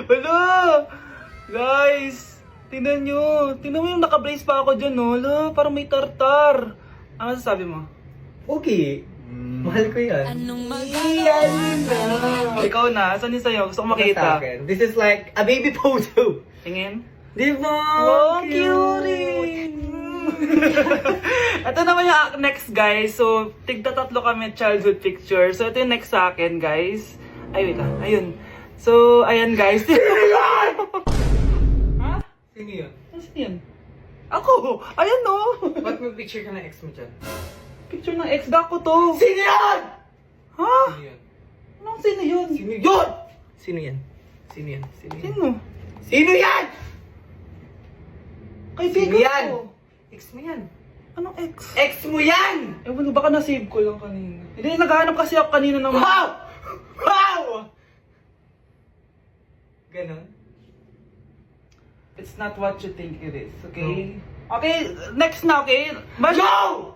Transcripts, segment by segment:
Hala! Guys, tingnan nyo. Tingnan mo yung naka-brace pa ako dyan, no? Hala, parang may tartar. Ano sasabi mo? Okay. Mahal ko yan. Ikaw na, saan yung sa'yo? Gusto ko Sa makita. akin. This is like a baby photo. Tingin. Di ba? Oh, cute! Ito naman yung next, guys. So, tigta-tatlo kami childhood picture. So, ito yung next sa akin, guys. Ay, wait lang. Ayun. So, ayan, guys. Ha? Sino yun? Ano yun? Ako! Ayan, no! Ba't may picture ka ng ex mo dyan? Picture ng ex-gako to. Sino yun? Ha? Sino yun? Anong sino yun? Sino yun? Sino yan? Sino yan? Sino yan? Sino? Sino yan? Kaibigan Sino yan? ko. Ex mo yan. Anong ex? Ex mo yan! Ewan ko, baka na-save ko lang kanina. Hindi, naghahanap kasi ako kanina ng... Wow! Wow! Ganon? It's not what you think it is, okay? Okay, next na, okay? Bash! Go!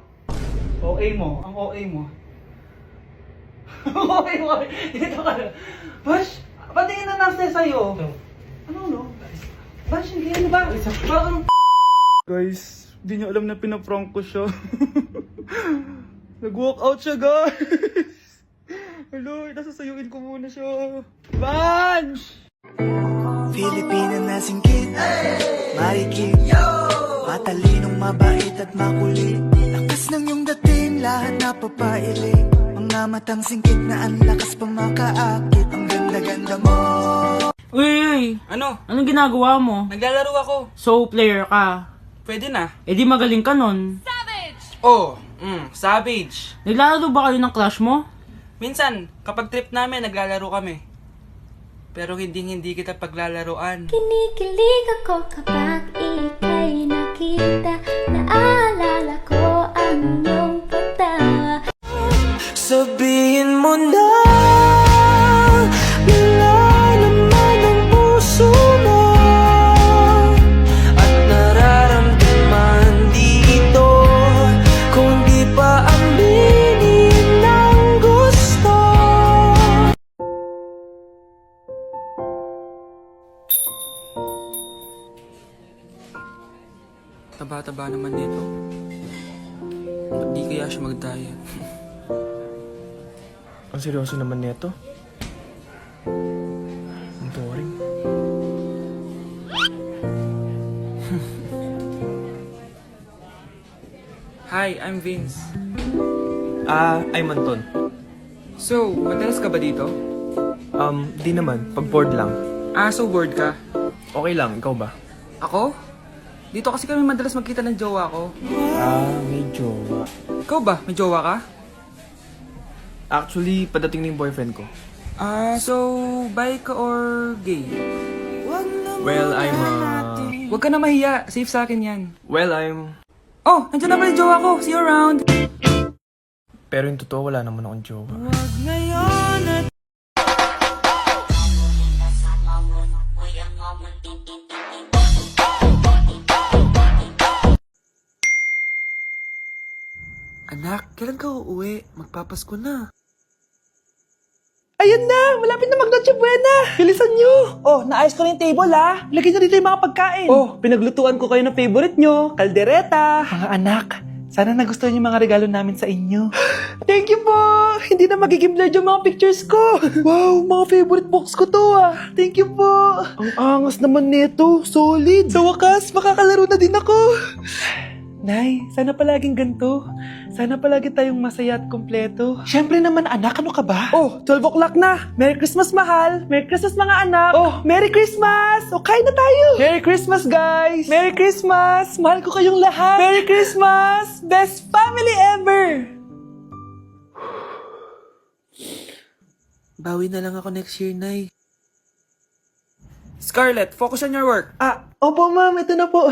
OA mo, ang OA mo. OA mo, dito ka na. Bash, patingin na nasa sa'yo. No. Ano, no? Bash, hindi ano ba? Parang... Guys, di niyo alam na pinaprank ko siya. Nag-walk out siya, guys. Hello, nasasayuin ko muna siya. Bansh! Pilipina na singgit, marikip, matalinong mabait at makulit. Lakas ng iyong dating, lahat napapaili. Mga matang singkit na ang lakas pa makaakit. Ang ganda-ganda mo. Uy! Ano? Anong ginagawa mo? Naglalaro ako. So, player ka. Pwede na. Eh di magaling ka nun. Oh, savage. Naglalaro ba kayo ng crush mo? Minsan, kapag trip namin, naglalaro kami. Pero hindi kita paglalaroan. Kinikilig ako kapag ika'y nakita. Naalala ko ang iyong pagtawa. Sabihin mo na, nilalaman ang puso mo. At nararamdaman dito, kung di pa aminin ng gusto. Taba-taba naman nito. Ba't di kaya siya mag-diet? Ang seryoso naman nito. Ang boring. Hi, I'm Vince. I'm Anton. So, madalas ka ba dito? Di naman. Pag bored lang. So bored ka? Okay lang, ikaw ba? Ako? Dito kasi kami madalas magkita ng jowa ko. May jowa. Ikaw ba? May jowa ka? Actually, padating na yung boyfriend ko. So, bi ka or gay? Well, Huwag ka na mahiya. Safe sa akin yan. Oh, nandiyan na pala yung jowa ko. See you around. Pero yung totoo, wala naman akong jowa. Anak, kailan ka uuwi? Magpapasko na. Ayun na! Malapit na mag-Noche Buena! Bilisan nyo! Oh, naayos ko na yung table ha! Ilagay nyo dito yung mga pagkain! Oh, pinaglutuan ko kayo ng favorite nyo! Kaldereta! Mga anak, sana nagustuhan yung mga regalo namin sa inyo. Thank you po! Hindi na magiging blurred yung mga pictures ko! Wow, mga favorite box ko to ah! Thank you po! Ang angas naman nito! Solid! Sa wakas, makakalaro na din ako! Nay, sana palaging ganito. Sana palagi tayong masaya at kompleto. Siyempre naman anak, ano ka ba? Oh, 12 o'clock na. Merry Christmas mahal. Merry Christmas mga anak. Oh, Merry Christmas. O, kain na tayo. Merry Christmas guys. Merry Christmas. Mahal ko kayong lahat. Merry Christmas. Best family ever. Bawi na lang ako next year, Nay. Scarlett, focus on your work. Opo ma'am, ito na po.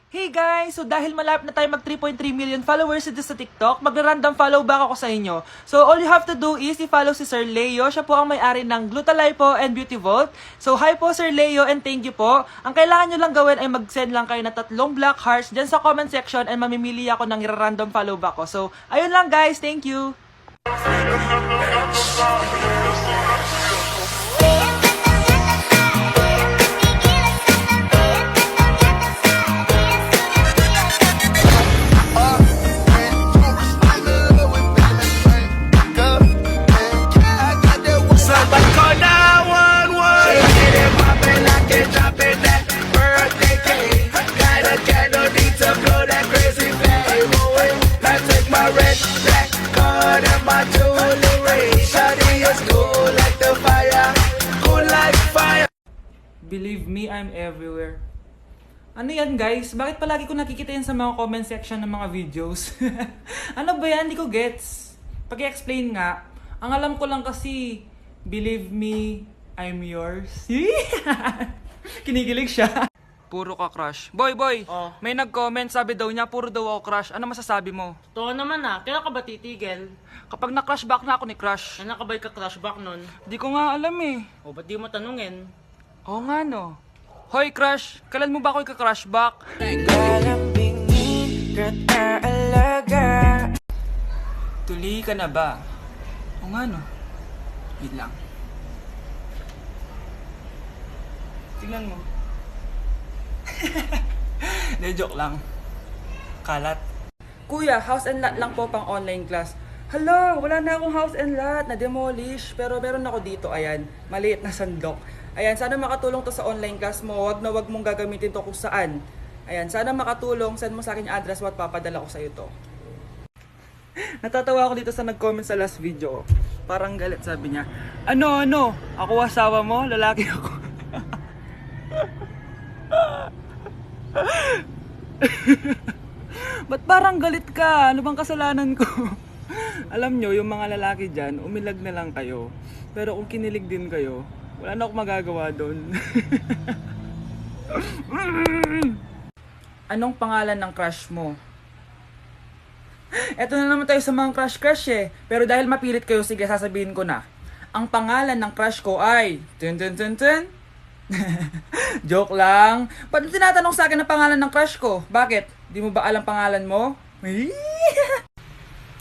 Hey guys! So dahil malapit na tayo mag 3.3 million followers dito sa TikTok, magra-random follow back ako sa inyo. So all you have to do is i-follow si Sir Leo. Siya po ang may-ari ng Glutalipo and Beauty Vault. So hi po Sir Leo and thank you po. Ang kailangan nyo lang gawin ay mag-send lang kayo na 3 black hearts dyan sa comment section and mamimili ako ng i-random follow back ko. So ayun lang guys, thank you! Believe me, I'm everywhere. Ano yan guys? Bakit palagi ko nakikita yan sa mga comment section ng mga videos? Ano ba yan? Hindi ko gets. Pag-explain nga. Ang alam ko lang kasi, believe me, I'm yours. Kinikilig siya. Puro ka crush. Boy, Oh. may nag-comment, sabi daw niya, puro daw ako crush. Ano masasabi mo? Totoo naman kailan ka ba titigil? Kapag na-crush back na ako ni crush. Kailan ka ba ka-crush back nun? Di ko nga alam eh. O ba't di mo tanungin? Oo nga no. Hoy crush, kailan mo ba ako ika-crush back? Tuli ka na ba? Oo nga no. Wait lang. Tingnan mo. De, joke lang. Kalat. Kuya, house and lot lang po pang online class. Hala, wala na akong house and lot, na-demolish. Pero meron ako dito, ayan, maliit na sandok. Ayan, sana makatulong to sa online class mo. Wag na wag mong gagamitin to kung saan. Ayan, sana makatulong. Send mo sa akin yung address mo at papadala ko sa'yo to. Natatawa ako dito sa nag-comment sa last video. Parang galit, sabi niya. Ano? Ako asawa mo? Lalaki ako. Ba't parang galit ka? Ano bang kasalanan ko? Alam nyo, yung mga lalaki dyan, umilag na lang kayo. Pero kung kinilig din kayo, wala na akong magagawa doon. Anong pangalan ng crush mo? Eto na naman tayo sa mga crush eh. Pero dahil mapilit kayo, sige, sasabihin ko na. Ang pangalan ng crush ko ay... Joke lang. Ba't tinatanong sa akin ang pangalan ng crush ko? Bakit? Di mo ba alam pangalan mo?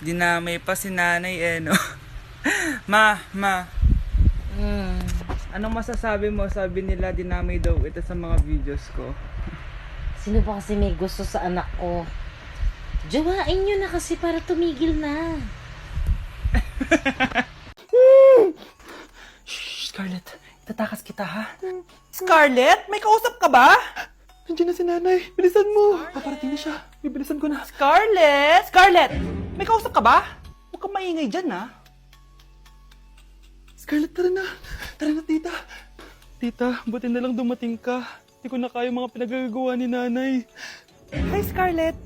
Dinamay pa si nanay no? Ma. Anong masasabi mo? Sabi nila dinamay daw ito sa mga videos ko. Sino ba kasi may gusto sa anak ko? Jawain nyo na kasi para tumigil na. Shh, Scarlett. Itatakas kita ha? Scarlett? May kausap ka ba? Nandiyan na si nanay. Bilisan mo. Paparating na siya. Bibilisan ko na. Scarlett! Scarlett! May kausap ka ba? Huwag kang maingay dyan ha. Scarlett, tara na. Tara na, tita. Tita, buti na lang dumating ka. Hindi ko na kaya mga pinagagawa ni nanay. Hi, Scarlett.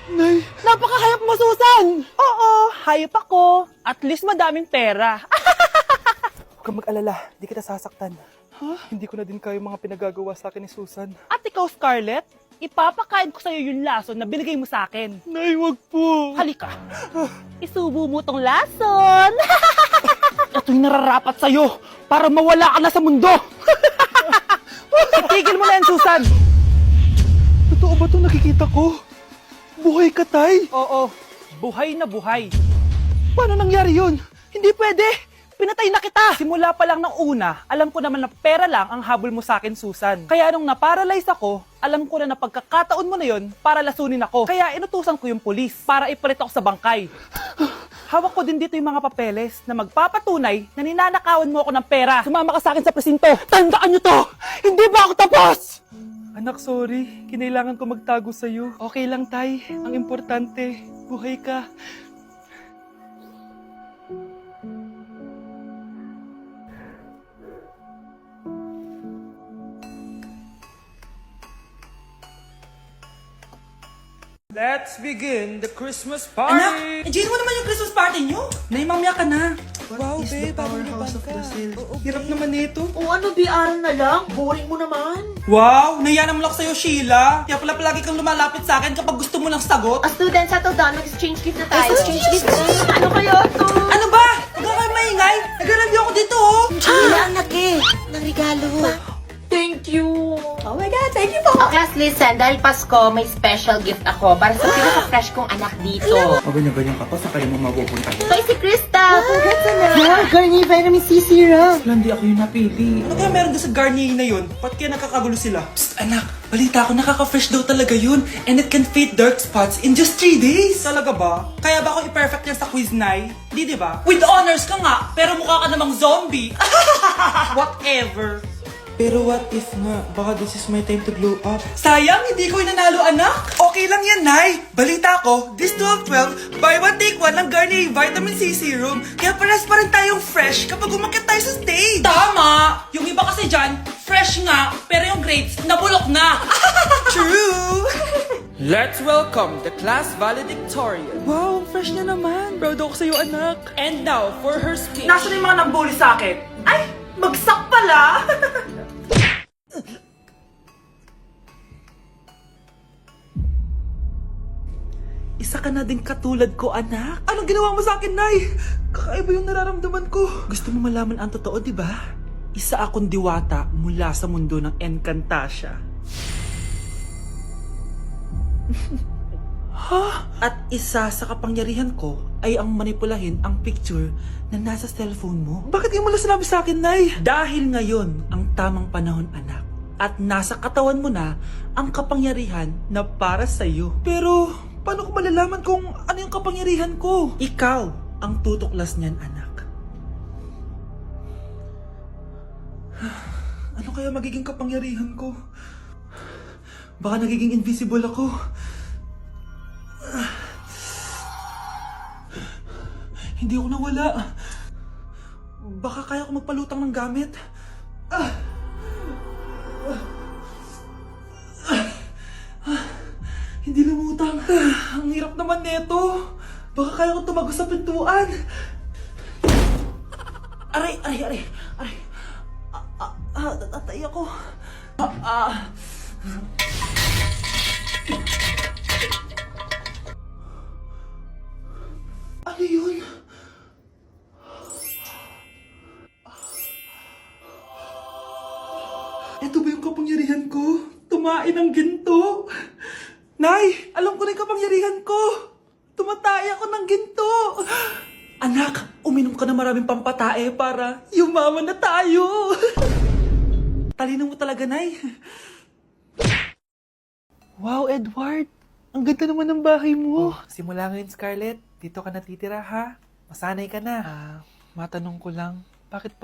Nay. Napaka-hayop mo, Susan! Oo, hayop ako. At least madaming pera. Huwag kang mag-alala. Hindi kita sasaktan. Ha? Hindi ko na din kaya mga pinagagawa sa akin ni Susan. At ikaw, Scarlett? Ipapakain ko sa'yo yung lason na binigay mo sa akin. Nay, wag po. Halika. Isubo mo tong lason. Ito'y nararapat sa'yo para mawala ka na sa mundo. Itigil mo na yan, Susan. Totoo ba ito nakikita ko? Buhay ka, Tay? Oo, buhay na buhay. Paano nangyari yun? Hindi pwede. Pinatay na kita! Simula pa lang ng una, alam ko naman na pera lang ang habol mo sa akin, Susan. Kaya nung na-paralyze ako, alam ko na pagkakataon mo na yon para lasunin ako. Kaya inutusan ko yung pulis para ipalit ako sa bangkay. Hawak ko din dito yung mga papeles na magpapatunay na ninanakawan mo ako ng pera. Sumama ka sa akin sa presinto. Tandaan nyo to! Hindi ba ako tapos? Anak, sorry. Kinailangan ko magtago sa'yo. Okay lang, Tay. Ang importante, buhay ka. Let's begin the Christmas party! Anak, enjoy mo naman yung Christmas party nyo! Nay, mamaya ka na. Wow, babe, parang powerhouse of Brazil. Hirap naman nito. O ano, BR na lang? Boring mo naman. Wow, nahiya naman ako sa'yo, Sheila. Kaya pala palagi kang lumalapit sa akin kapag gusto mo lang sagot. A student, settle down. Mag-exchange gift na tayo. Exchange gift na. Ano kaya to? Ano ba? Huwag ka kayo maingay. Nag-review ako dito, oh. Sheila, ang laki ng regalo. Thank you. Oh my God. Thank you po. Oh, class, listen. Dahil Pasko, may special gift ako para sa pinaka-fresh kong anak dito. O ganyan-ganyan ka pa, saan kayo mo mapupunta? Ito ay si Krista. Congrats na. Yeah, Garnier Vitamin C Serum. Wala, hindi ako yung napili. Ano kaya meron doon sa Garnier na yun? Ba't kaya nakakagulo sila? Psst, anak! Balita ko, nakaka-fresh daw talaga yun. And it can fade dark spots in just 3 days. Talaga ba? Kaya ba ako i-perfect yan sa quiz, Nay? Di ba? With honors ka nga, pero mukha ka namang zombie. Whatever. Pero what if nga, baka this is my time to glow up. Sayang, hindi ko inanalo, anak. Okay lang yan, Nay. Balita ko, this 12-12, buy one take one ng Garnier Vitamin C Serum. Kaya pares pa rin tayong fresh kapag umakyat tayo sa stage. Tama! Yung iba kasi dyan, fresh nga, pero yung grades, nabulok na. True! Let's welcome the class valedictorian. Wow, fresh niya naman. Proud ako sa'yo, anak. And now, for her speech. Nasaan yung mga nambuli sa akin? Ay, bagsak pala! Isa ka na din katulad ko, anak. Anong ginawa mo sa akin, Nay? Kakaiba yung nararamdaman ko. Gusto mo malaman ang totoo, di ba? Isa akong diwata mula sa mundo ng Encantasia. Ha? At isa sa kapangyarihan ko ay ang manipulahin ang picture na nasa cellphone mo. Bakit yung mula sinabi sa akin, Nay? Dahil ngayon ang tamang panahon, anak. At nasa katawan mo na ang kapangyarihan na para sa'yo. Pero, paano ko malalaman kung ano yung kapangyarihan ko? Ikaw ang tutuklas niyan, anak. Ano kaya magiging kapangyarihan ko? Baka nagiging invisible ako. Hindi ako nawala. Baka kaya ko magpalutang ng gamit. Hindi lumutang. Ang hirap naman neto. Baka kaya ko tumagos sa pintuan. Aray, aray, aray. Aray. Tatay ako. Ano yun? Ito ba yung kapangyarihan ko? Tumain ng ginto? Nay, alam ko na yung kapangyarihan ko. Tumatay ako ng ginto. Anak, uminom ka na maraming pampatae para yumaman na tayo. Talino mo talaga, Nay. Wow, Edward. Ang ganda naman ng bahay mo. Simula ngayon, Scarlett. Dito ka natitira, ha? Masanay ka na. Matanong ko lang, bakit